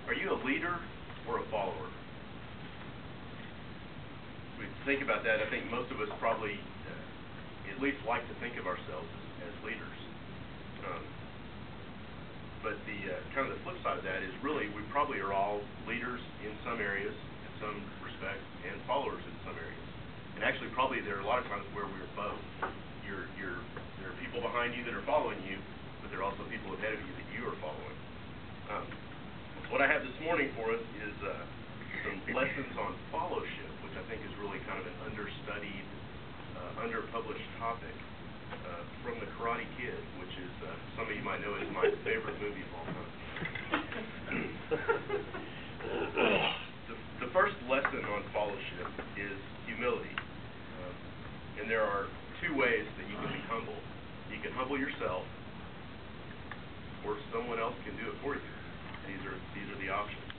Are you a leader or a follower? We think about that. I think most of us probably at least like to think of ourselves as leaders. But the kind of the flip side of that is really we probably are all leaders in some areas, in some respects, and followers in some areas. And actually, probably there are a lot of times where we're both. There are people behind you that are following you, but there are also people ahead of you that you are following. What I have this morning for us is some lessons on fellowship, which I think is really kind of an understudied, underpublished topic. From The Karate Kid, which is, some of you might know, is my favorite movie of all time. The first lesson on fellowship is humility. And there are two ways that you can be humble. You can humble yourself, or someone else can do it for you. These are the options.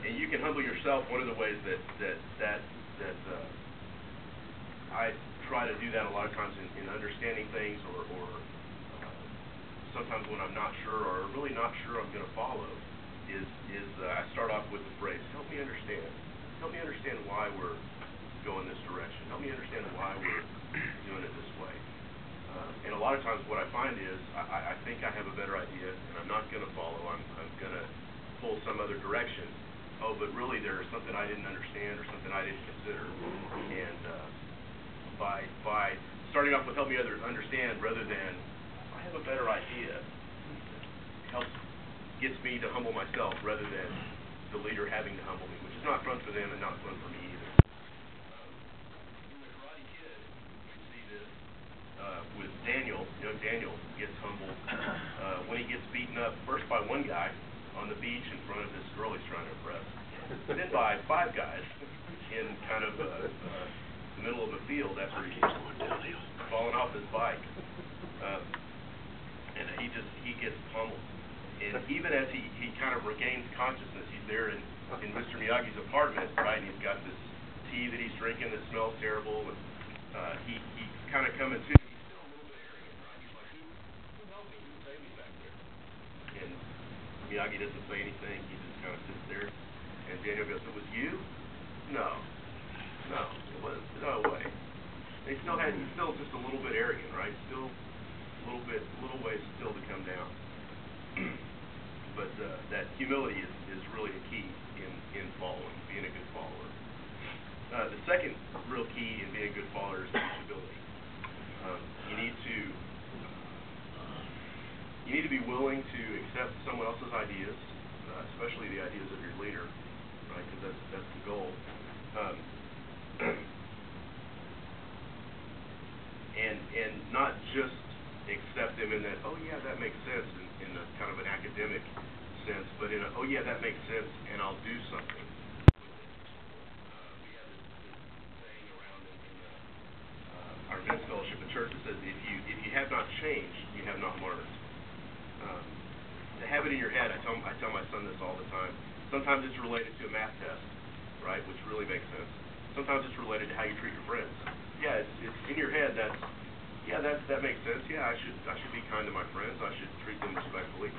And you can humble yourself. One of the ways that I try to do that a lot of times in understanding things, or sometimes when I'm not sure or really not sure I'm going to follow, is I start off with the phrase, help me understand. Help me understand why we're going this direction. Help me understand why we're doing it this way. And a lot of times what I find is I think I have a better idea, and I'm not going to follow. I'm going to pull some other direction. Oh, but really there's something I didn't understand or something I didn't consider. And by starting off with help me understand rather than I have a better idea, gets me to humble myself rather than the leader having to humble me, which is not fun for them and not fun for me either. In The Karate Kid, you see this with Daniel. You know, Daniel gets humbled when he gets beaten up first by one guy on the beach in front of this girl he's trying to impress, then by 5 guys in kind of the middle of a field after he's fallen off his bike, and he gets pummeled. And even as he kind of regains consciousness, he's there in Mr. Miyagi's apartment, right? And he's got this tea that he's drinking that smells terrible, and he's kind of coming to. He's still a little bit arrogant, right? He's like, who helped me? Who saved me back there? And Miyagi doesn't say anything. He just kind of sits there. And Daniel goes, "It was you?" No, it wasn't. No way. He's still just a little bit arrogant, right? Still a little ways still to come down. But that humility is really a key in following, being a good follower. The second real key in being a good follower is teachability. You need to be willing to accept someone else's ideas, especially the ideas of your leader, right? Because that's the goal. And not just accept them in that, oh yeah, that makes sense in a kind of an academic sense, but in a, oh yeah, that makes sense, and I'll do something with it. We have this saying around in our men's fellowship at church that says, if you have not changed, you have not learned. To have it in your head, I tell my son this all the time. Sometimes it's related to a math test, right, which really makes sense. Sometimes it's related to how you treat your friends. Yeah, it's in your head. That makes sense. Yeah, I should be kind to my friends. I should treat them respectfully.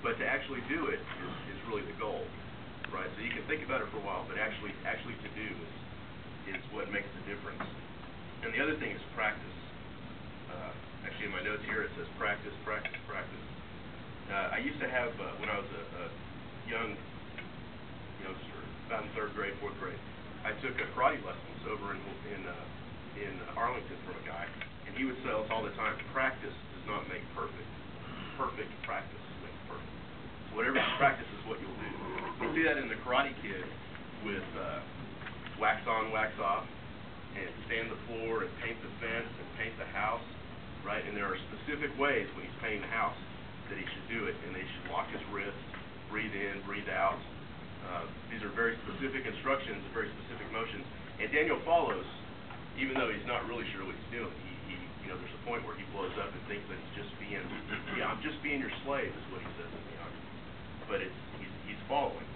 But to actually do it is really the goal, right? So you can think about it for a while, but actually to do is what makes the difference. And the other thing is practice. Actually, in my notes here it says practice, practice, practice. I used to have when I was a youngster, about in 3rd grade, 4th grade. I took karate lessons over in Arlington from a guy, and he would tell us all the time, practice does not make perfect. Perfect practice makes perfect. So whatever you practice is what you'll do. You see that in The Karate Kid with wax on, wax off, and sand the floor, and paint the fence, and paint the house, right? And there are specific ways when he's painting the house that he should do it, and they should lock his wrist, breathe in, breathe out. These are very specific instructions, very specific motions, and Daniel follows, even though he's not really sure what he's doing. There's a point where he blows up and thinks that he's just being, I'm just being your slave, is what he says in Miyagi. But he's following,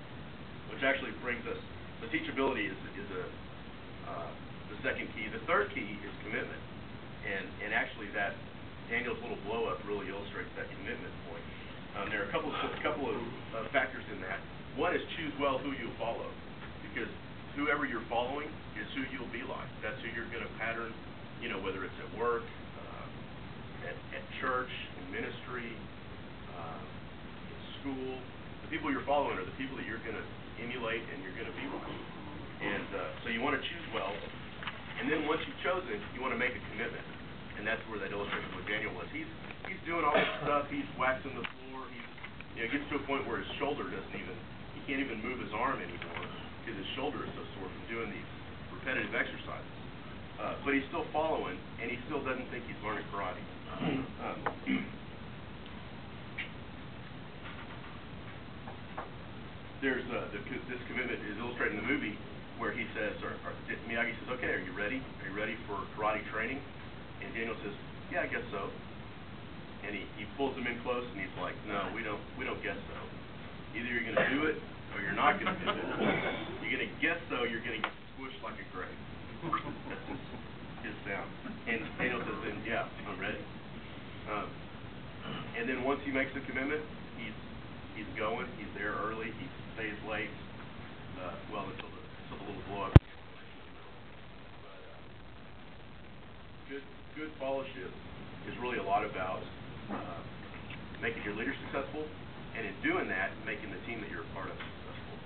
which actually brings us, the teachability is the second key. The third key is commitment, and actually that Daniel's little blow up really illustrates that commitment point. there are a couple of factors in that. One is choose well who you follow, because whoever you're following is who you'll be like. That's who you're going to pattern, whether it's at work, at church, in ministry, in school. The people you're following are the people that you're going to emulate and you're going to be like. And so you want to choose well. And then once you've chosen, you want to make a commitment. And that's where that illustration with Daniel was. He's doing all this stuff. He's waxing the floor. It gets to a point where his shoulder he can't even move his arm anymore because his shoulder is so sore from doing these repetitive exercises. But he's still following, and he still doesn't think he's learning karate. This commitment is illustrated in the movie where he says, Miyagi says, okay, are you ready? Are you ready for karate training? And Daniel says, yeah, I guess so. And he pulls him in close, and he's like, no, we don't guess so. Either you're going to do it, or you're not going to do it. You're going to guess so, you're going to get squished like a grape. That's his sound. And Daniel says, then, yeah, I'm ready. And then once he makes the commitment, he's going. He's there early. He stays late. Until the little blow up. But good fellowship is really a lot about making your leader successful, and in doing that, making the team that you're a part of successful.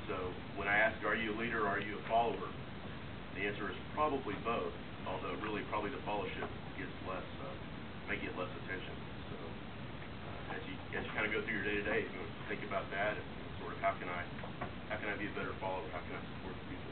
So when I ask, are you a leader or are you a follower? The answer is probably both, although really probably the fellowship may get less attention. So as you kind of go through your day-to-day, you think about that and sort of how can I be a better follower? How can I support the people